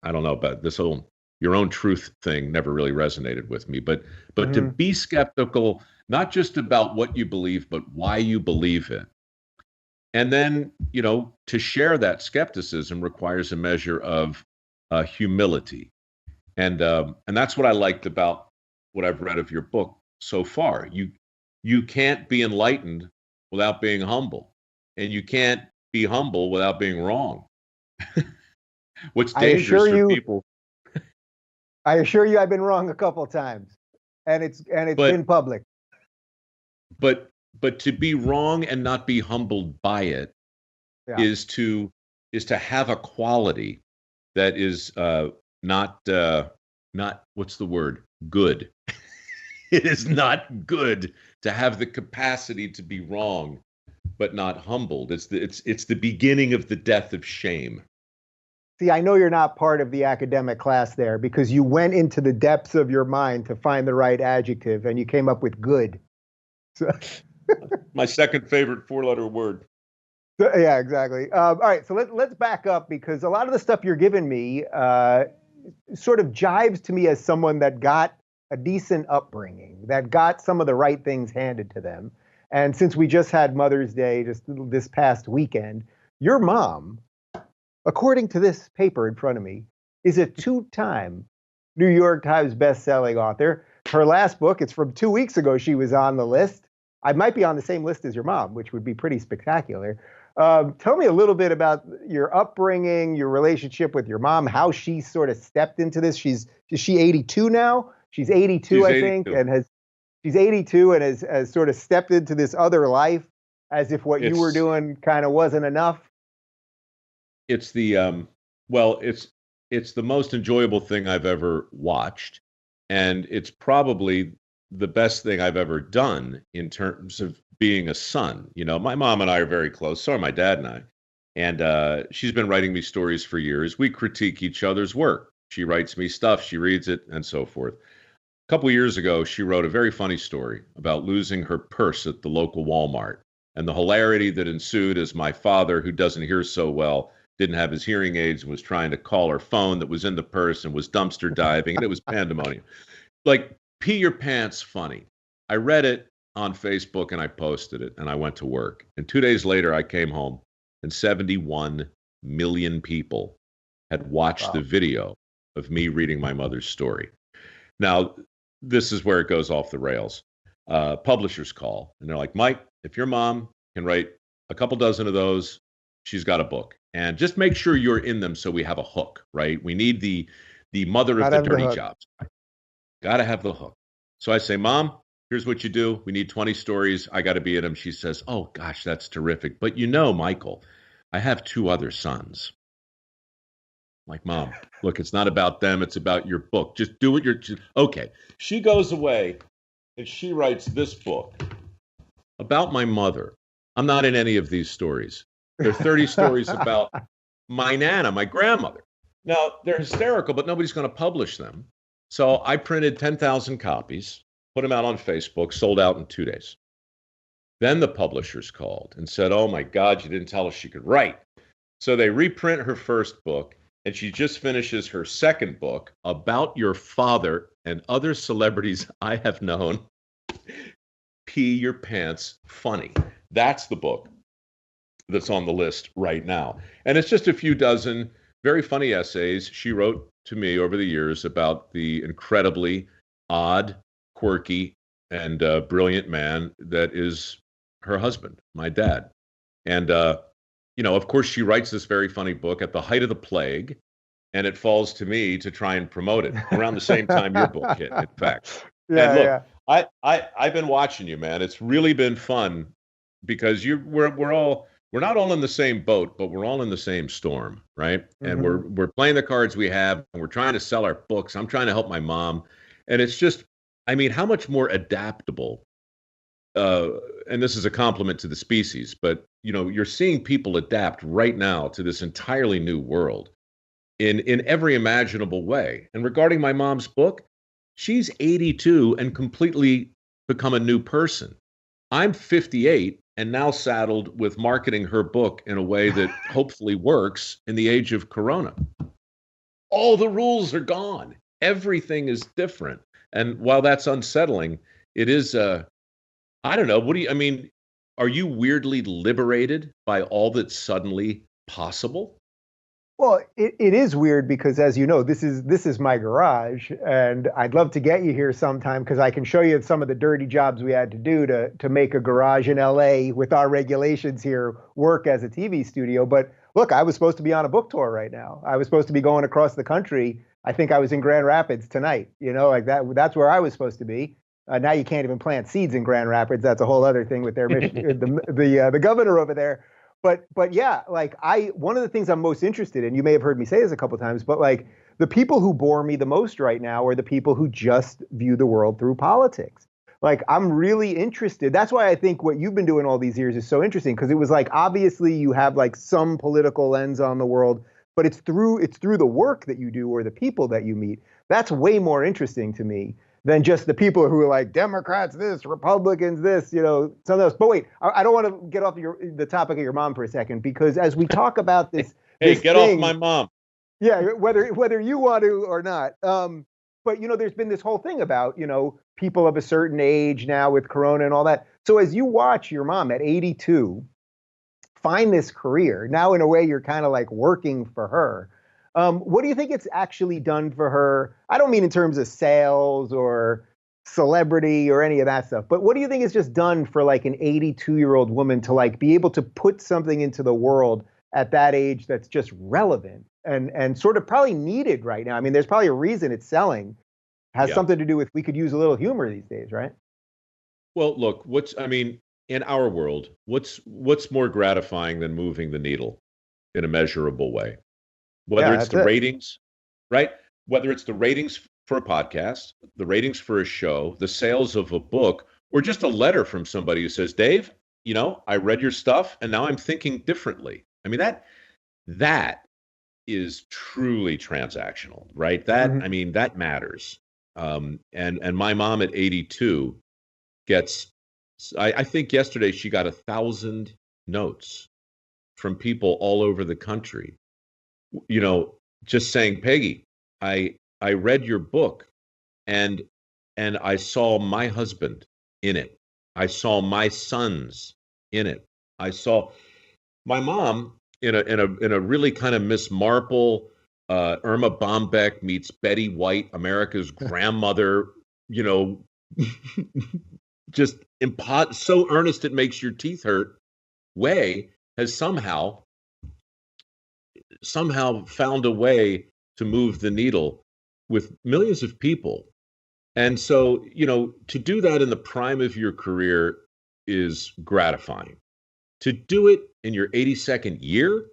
I don't know about this whole your own truth thing never really resonated with me, but to be skeptical, not just about what you believe, but why you believe it. And then, to share that skepticism requires a measure of humility. And that's what I liked about what I've read of your book so far. You can't be enlightened without being humble, and you can't be humble without being wrong. What's dangerous for people. I assure you, I've been wrong a couple of times, and it's been public. But to be wrong and not be humbled by it is to have a quality that is not what's the word? Good. It is not good to have the capacity to be wrong, but not humbled. It's the beginning of the death of shame. See, I know you're not part of the academic class there because you went into the depths of your mind to find the right adjective and you came up with good. So, My second favorite four-letter word. yeah, exactly. All right, so let's back up because a lot of the stuff you're giving me sort of jives to me as someone that got a decent upbringing, that got some of the right things handed to them. And since we just had Mother's Day just this past weekend, your mom, according to this paper in front of me, is a two-time New York Times best-selling author. Her last book, it's from 2 weeks ago, she was on the list. I might be on the same list as your mom, which would be pretty spectacular. Tell me a little bit about your upbringing, your relationship with your mom, how she sort of stepped into this. Is she 82 now? She's 82, She's I think, 82. and she's 82 and has sort of stepped into this other life as if what you were It's doing kind of wasn't enough. it's the well, it's the most enjoyable thing I've ever watched, and it's probably the best thing I've ever done in terms of being a son. You know, my mom and I are very close, so are my dad and I. And she's been writing me stories for years. We critique each other's work. She writes me stuff, she reads it, and so forth. A couple of years ago, she wrote a very funny story about losing her purse at the local Walmart and the hilarity that ensued as my father, who doesn't hear so well, didn't have his hearing aids and was trying to call her phone that was in the purse and was dumpster diving, and it was pandemonium. Like, pee your pants funny. I read it on Facebook and I posted it and I went to work. And 2 days later, I came home and 71 million people had watched the video of me reading my mother's story. Now, this is where it goes off the rails. Publishers call and they're like, Mike, if your mom can write a couple dozen of those, she's got a book. And just make sure you're in them so we have a hook, right? We need the mother of the dirty jobs. Got to have the hook. So I say, Mom, here's what you do. We need 20 stories. I got to be in them. She says, oh, gosh, that's terrific. But you know, Michael, I have 2 other sons. I'm like, Mom, look, it's not about them. It's about your book. Just do what okay. She goes away and she writes this book about my mother. I'm not in any of these stories. There are 30 stories about my Nana, my grandmother. Now, they're hysterical, but nobody's going to publish them. So I printed 10,000 copies, put them out on Facebook, sold out in 2 days. Then the publishers called and said, oh my God, you didn't tell us she could write. So they reprint her first book, and she just finishes her second book about your father and other celebrities I have known. Pee your pants funny. That's the book that's on the list right now. And it's just a few dozen very funny essays she wrote to me over the years about the incredibly odd, quirky, and brilliant man that is her husband, my dad. And, of course, she writes this very funny book at the height of the plague, and it falls to me to try and promote it around the same time your book hit, in fact. Yeah, and look, I've been watching you, man. It's really been fun because we're not all in the same boat, but we're all in the same storm, right? Mm-hmm. And we're playing the cards we have, and we're trying to sell our books. I'm trying to help my mom, and it's just, I mean, how much more adaptable? And this is a compliment to the species, but you're seeing people adapt right now to this entirely new world in every imaginable way. And regarding my mom's book, she's 82 and completely become a new person. I'm 58 and now saddled with marketing her book in a way that hopefully works in the age of Corona. All the rules are gone. Everything is different. And while that's unsettling, it is, I don't know, are you weirdly liberated by all that's suddenly possible? Well, it is weird because, as you know, this is my garage, and I'd love to get you here sometime because I can show you some of the dirty jobs we had to do to make a garage in LA with our regulations here work as a TV studio. But look, I was supposed to be on a book tour right now. I was supposed to be going across the country. I think I was in Grand Rapids tonight. Like that. That's where I was supposed to be. Now you can't even plant seeds in Grand Rapids. That's a whole other thing with their mission, the governor over there. But yeah, like one of the things I'm most interested in, you may have heard me say this a couple of times, but like the people who bore me the most right now are the people who just view the world through politics. Like I'm really interested. That's why I think what you've been doing all these years is so interesting, because it was like, obviously you have like some political lens on the world, but it's through the work that you do or the people that you meet. That's way more interesting to me than just the people who are like Democrats this, Republicans this, something else. But wait, I don't want to get off the topic of your mom for a second, because as we talk about this, Hey, this get thing, off my mom. yeah, whether you want to or not. But there's been this whole thing about people of a certain age now with Corona and all that. So as you watch your mom at 82 find this career now, in a way, you're kind of like working for her. What do you think it's actually done for her? I don't mean in terms of sales or celebrity or any of that stuff, but what do you think it's just done for like an 82-year-old woman to like be able to put something into the world at that age that's just relevant and sort of probably needed right now? I mean, there's probably a reason it's selling. Has something to do with we could use a little humor these days, right? Well, look, in our world, what's more gratifying than moving the needle in a measurable way? Whether it's the ratings, right? Whether it's the ratings for a podcast, the ratings for a show, the sales of a book, or just a letter from somebody who says, Dave, I read your stuff and now I'm thinking differently. I mean, that is truly transactional, right? That matters. And my mom at 82 gets, I think yesterday she got 1,000 notes from people all over the country, just saying, Peggy, I read your book and I saw my husband in it. I saw my sons in it. I saw my mom in a really kind of Miss Marple, Irma Bombeck meets Betty White, America's grandmother, just so earnest it makes your teeth hurt way, has somehow found a way to move the needle with millions of people. And so, to do that in the prime of your career is gratifying. To do it in your 82nd year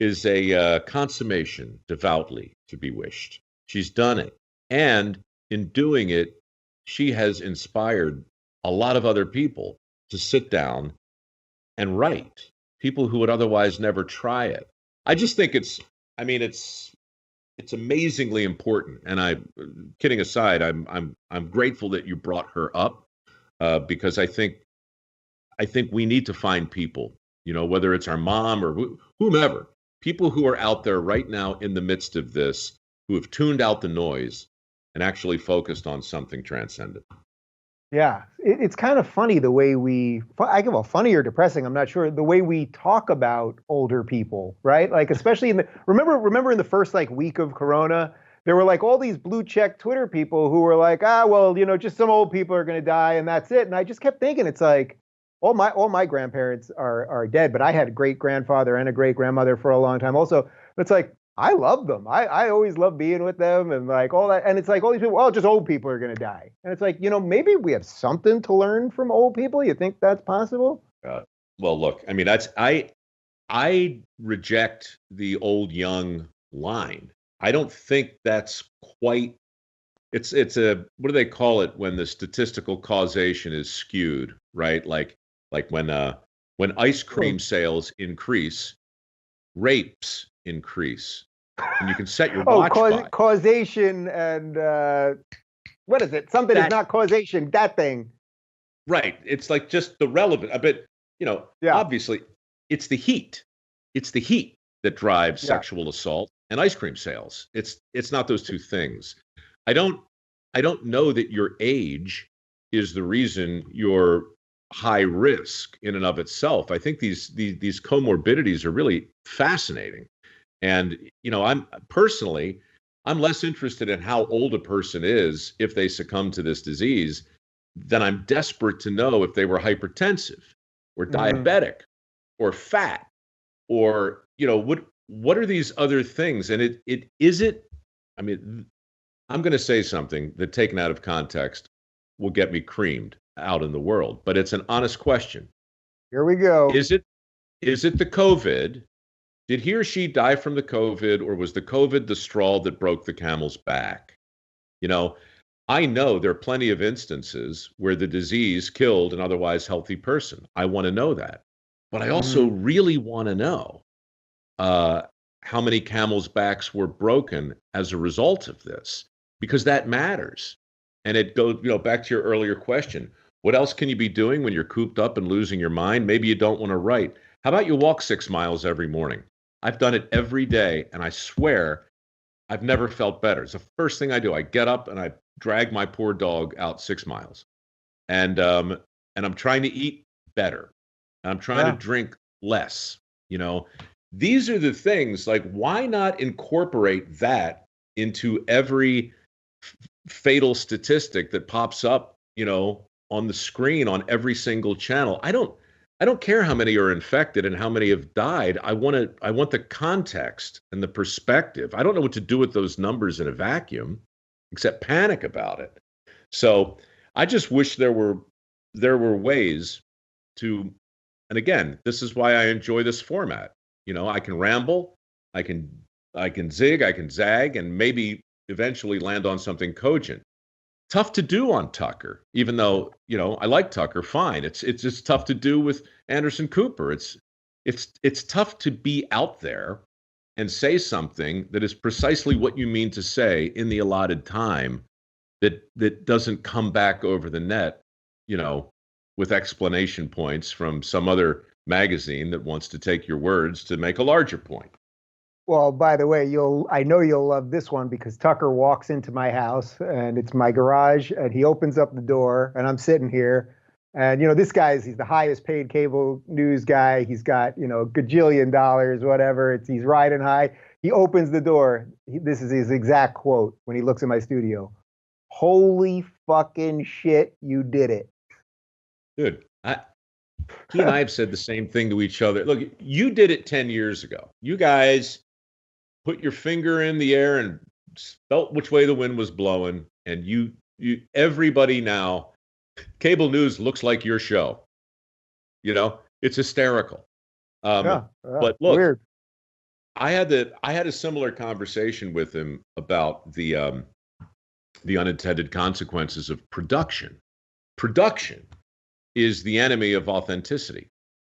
is a consummation devoutly to be wished. She's done it. And in doing it, she has inspired a lot of other people to sit down and write, people who would otherwise never try it. I just think it's amazingly important. And kidding aside, I'm grateful that you brought her up, because I think we need to find people, whether it's our mom or whomever, people who are out there right now in the midst of this, who have tuned out the noise and actually focused on something transcendent. Yeah, it's kind of funny the way funny or depressing, I'm not sure, the way we talk about older people, right? Like, especially remember in the first like week of Corona, there were like all these blue check Twitter people who were like, just some old people are going to die and that's it. And I just kept thinking, it's like, all my grandparents are dead, but I had a great grandfather and a great grandmother for a long time also. It's like, I love them. I always love being with them and like all that. And it's like all these people, just old people are going to die. And it's like, maybe we have something to learn from old people. You think that's possible? Well, look, I reject the old young line. I don't think that's quite, it's a, what do they call it when the statistical causation is skewed, right? Like when ice cream sales increase, rapes increase, and you can set your watch by causation and what is it? Something is not causation. That thing, right? It's like just the relevant. I bet obviously, it's the heat. It's the heat that drives sexual assault and ice cream sales. It's not those two things. I don't know that your age is the reason you're high risk in and of itself. I think these comorbidities are really fascinating. And, I'm less interested in how old a person is if they succumb to this disease than I'm desperate to know if they were hypertensive or diabetic or fat or, what are these other things? And I'm going to say something that taken out of context will get me creamed out in the world, but it's an honest question. Here we go. Is it the COVID? Did he or she die from the COVID, or was the COVID the straw that broke the camel's back? I know there are plenty of instances where the disease killed an otherwise healthy person. I want to know that. But I also really want to know how many camels' backs were broken as a result of this, because that matters. And it goes, back to your earlier question. What else can you be doing when you're cooped up and losing your mind? Maybe you don't want to write. How about you walk 6 miles every morning? I've done it every day, and I swear I've never felt better. It's the first thing I do. I get up and I drag my poor dog out 6 miles, and I'm trying to eat better. And I'm trying to drink less. These are the things, like, why not incorporate that into every fatal statistic that pops up, on the screen on every single channel? I don't care how many are infected and how many have died. I want the context and the perspective. I don't know what to do with those numbers in a vacuum, except panic about it. So I just wish there were ways to, and again, this is why I enjoy this format. I can ramble, I can zig, I can zag, and maybe eventually land on something cogent. Tough to do on Tucker, even though, I like Tucker fine. It's just tough to do with Anderson Cooper. It's tough to be out there and say something that is precisely what you mean to say in the allotted time, that doesn't come back over the net, with explanation points from some other magazine that wants to take your words to make a larger point. Well, by the way, I know you'll love this one, because Tucker walks into my house and it's my garage, and he opens up the door and I'm sitting here, and this he's the highest paid cable news guy. He's got, gajillion dollars, whatever. He's riding high. He opens the door. This is his exact quote when he looks at my studio. "Holy fucking shit, you did it." Dude, he and I have said the same thing to each other. Look, you did it 10 years ago. You guys put your finger in the air and felt which way the wind was blowing. And you everybody now, cable news looks like your show. It's hysterical. But look, weird. I had a similar conversation with him about the unintended consequences of production. Production is the enemy of authenticity,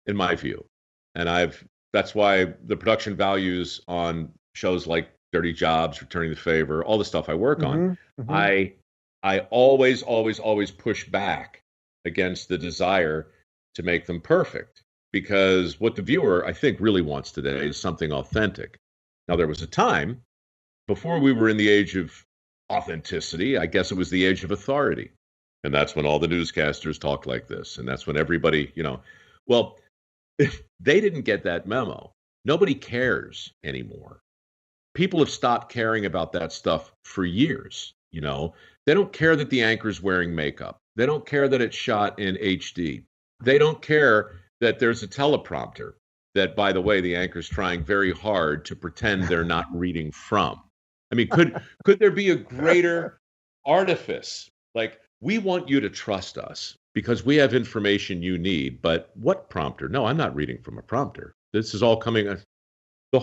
in my view. And that's why the production values on shows like Dirty Jobs, Returning the Favor, all the stuff I work on, I always, always, always push back against the desire to make them perfect, because what the viewer, I think, really wants today is something authentic. Now, there was a time before we were in the age of authenticity. I guess it was the age of authority. And that's when all the newscasters talk like this. And that's when everybody, well, if they didn't get that memo, nobody cares anymore. People have stopped caring about that stuff for years. They don't care that the anchor's wearing makeup. They don't care that it's shot in HD. They don't care that there's a teleprompter that, by the way, the anchor's trying very hard to pretend they're not reading from. I mean, could there be a greater artifice? Like, we want you to trust us because we have information you need, but what prompter? No, I'm not reading from a prompter. This is all coming.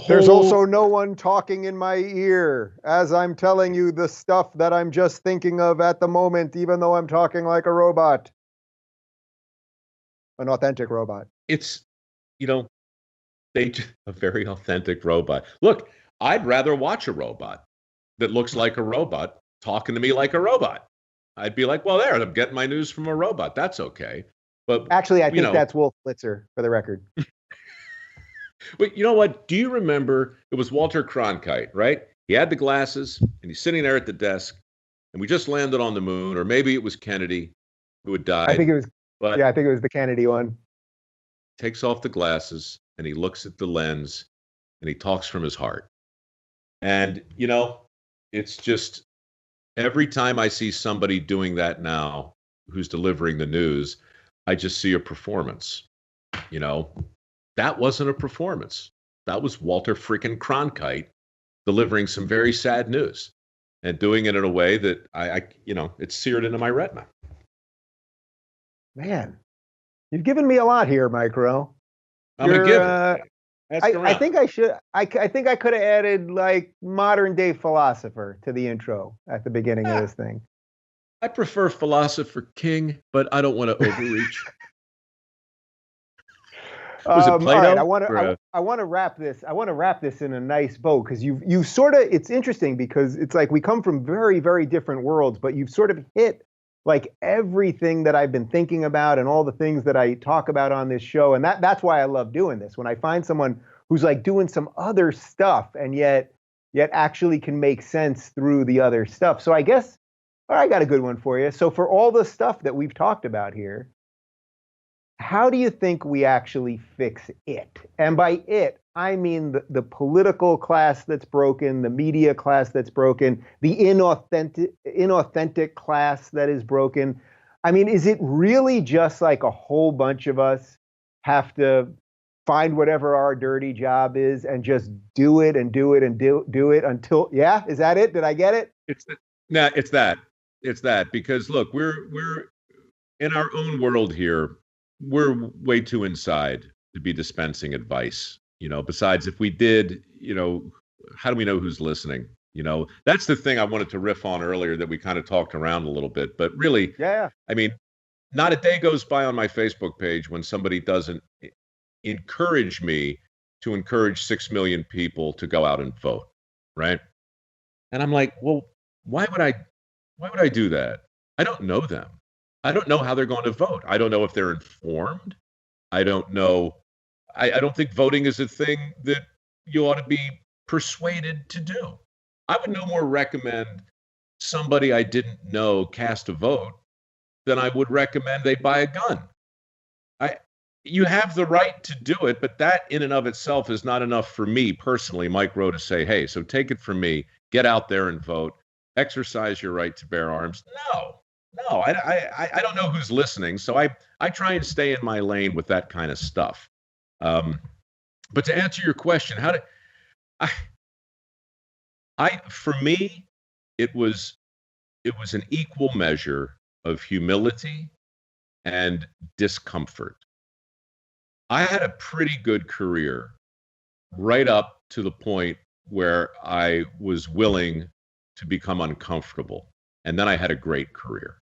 There's also no one talking in my ear as I'm telling you the stuff that I'm just thinking of at the moment, even though I'm talking like a robot. An authentic robot. It's, a very authentic robot. Look, I'd rather watch a robot that looks like a robot talking to me like a robot. I'd be like, well, there, I'm getting my news from a robot. That's okay. But actually, I think that's Wolf Blitzer, for the record. But you know what? Do you remember? It was Walter Cronkite, right? He had the glasses, and he's sitting there at the desk, and we just landed on the moon, or maybe it was Kennedy who had died. I think it was. I think it was the Kennedy one. Takes off the glasses, and he looks at the lens, and he talks from his heart. And it's just, every time I see somebody doing that now, who's delivering the news, I just see a performance. That wasn't a performance. That was Walter freaking Cronkite delivering some very sad news and doing it in a way that it's seared into my retina. Man, you've given me a lot here, Mike Rowe. I'm a giver. I think I should. I think I could have added like modern day philosopher to the intro at the beginning of this thing. I prefer philosopher king, but I don't want to overreach. Was it All right, Plato? I want to wrap this. I want to wrap this in a nice bow because you sort of. It's interesting because it's like we come from very very different worlds, but you've sort of hit like everything that I've been thinking about and all the things that I talk about on this show, and that's why I love doing this. When I find someone who's like doing some other stuff and yet actually can make sense through the other stuff. So I guess, all right, I got a good one for you. So for all the stuff that we've talked about here, how do you think we actually fix it? And by it, I mean the political class that's broken, the media class that's broken, the inauthentic class that is broken. I mean, is it really just like a whole bunch of us have to find whatever our dirty job is and just do it and do it and do it until, yeah, is that it? Did I get it? No, it's that because look, we're in our own world here. We're way too inside to be dispensing advice. Besides, if we did, how do we know who's listening? That's the thing I wanted to riff on earlier that we kind of talked around a little bit. But really, Yeah. I mean, not a day goes by on my Facebook page when somebody doesn't encourage me to encourage 6 million people to go out and vote, right? And I'm like, well, why would I do that? I don't know them. I don't know how they're going to vote. I don't know if they're informed. I don't know. I don't think voting is a thing that you ought to be persuaded to do. I would no more recommend somebody I didn't know cast a vote than I would recommend they buy a gun. You have the right to do it, but that in and of itself is not enough for me personally, Mike Rowe, to say, hey, so take it from me, get out there and vote, exercise your right to bear arms. No, I don't know who's listening, so I try and stay in my lane with that kind of stuff. But to answer your question, for me, it was an equal measure of humility and discomfort. I had a pretty good career right up to the point where I was willing to become uncomfortable. And then I had a great career.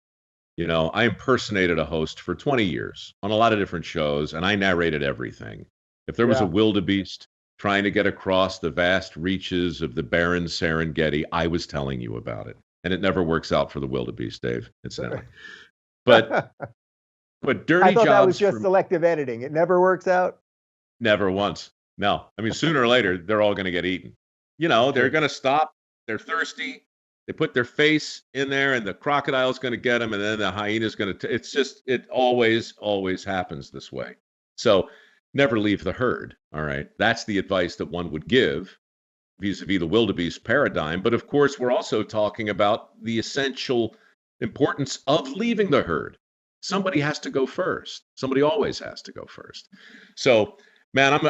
I impersonated a host for 20 years on a lot of different shows, and I narrated everything. If there was a wildebeest trying to get across the vast reaches of the barren Serengeti, I was telling you about it. And it never works out for the wildebeest, Dave, incidentally. But dirty I thought jobs that was just selective editing. It never works out. Never once. No. I mean, sooner or later, they're all going to get eaten. They're going to stop. They're thirsty. They put their face in there and the crocodile's going to get them. And then the hyena's going to, it always happens this way. So never leave the herd. All right. That's the advice that one would give vis-a-vis the wildebeest paradigm. But of course, we're also talking about the essential importance of leaving the herd. Somebody has to go first. Somebody always has to go first. So, man,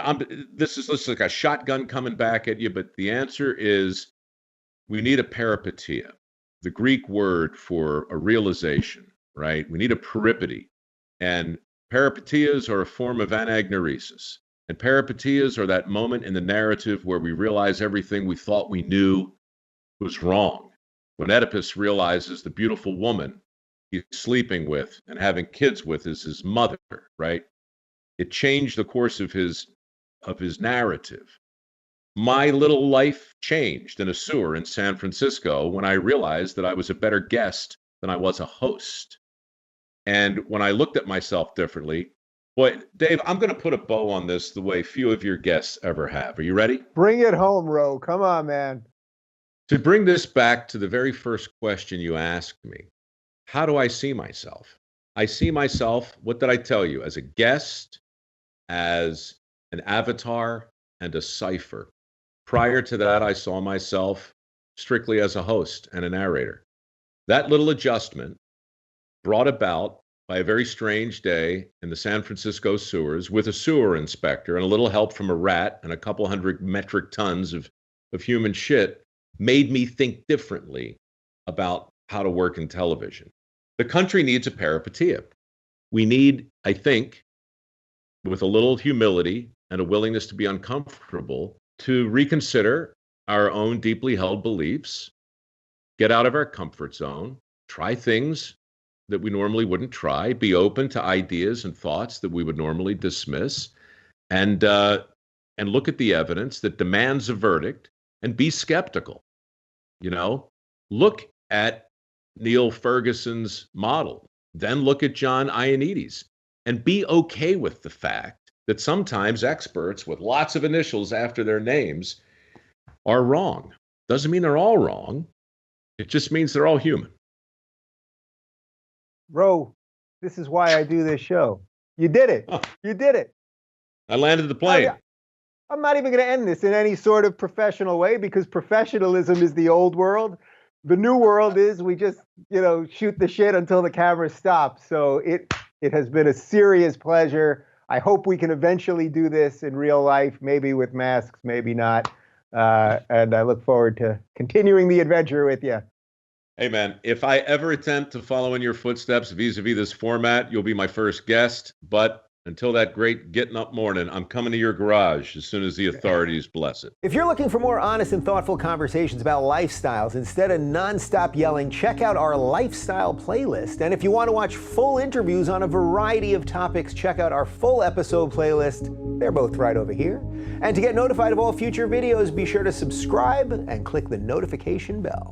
this is like a shotgun coming back at you, but the answer is we need a peripeteia, the Greek word for a realization, right? We need a peripety. And peripeteias are a form of anagnoresis. And peripeteias are that moment in the narrative where we realize everything we thought we knew was wrong. When Oedipus realizes the beautiful woman he's sleeping with and having kids with is his mother, right? It changed the course of his narrative. My little life changed in a sewer in San Francisco when I realized that I was a better guest than I was a host. And when I looked at myself differently, boy, Dave, I'm going to put a bow on this the way few of your guests ever have. Are you ready? Bring it home, Rowe. Come on, man. To bring this back to the very first question you asked me, how do I see myself? I see myself, what did I tell you, as a guest, as an avatar, and a cipher. Prior to that, I saw myself strictly as a host and a narrator. That little adjustment brought about by a very strange day in the San Francisco sewers with a sewer inspector and a little help from a rat and a couple hundred metric tons of human shit made me think differently about how to work in television. The country needs a peripeteia. We need, I think, with a little humility and a willingness to be uncomfortable, to reconsider our own deeply held beliefs, get out of our comfort zone, try things that we normally wouldn't try, be open to ideas and thoughts that we would normally dismiss, and look at the evidence that demands a verdict and be skeptical. You know, look at Neil Ferguson's model, then look at John Ioannidis, and be okay with the fact that sometimes experts with lots of initials after their names are wrong. Doesn't mean they're all wrong. It just means they're all human. Rowe, this is why I do this show. You did it. You did it. I landed the plane. I'm not even going to end this in any sort of professional way, because professionalism is the old world. The new world is we just, shoot the shit until the camera stops. So it has been a serious pleasure. I hope we can eventually do this in real life, maybe with masks, maybe not. And I look forward to continuing the adventure with you. Hey, man, if I ever attempt to follow in your footsteps vis-a-vis this format, you'll be my first guest. But until that great getting up morning, I'm coming to your garage as soon as the authorities bless it. If you're looking for more honest and thoughtful conversations about lifestyles instead of nonstop yelling, check out our lifestyle playlist. And if you want to watch full interviews on a variety of topics, check out our full episode playlist. They're both right over here. And to get notified of all future videos, be sure to subscribe and click the notification bell.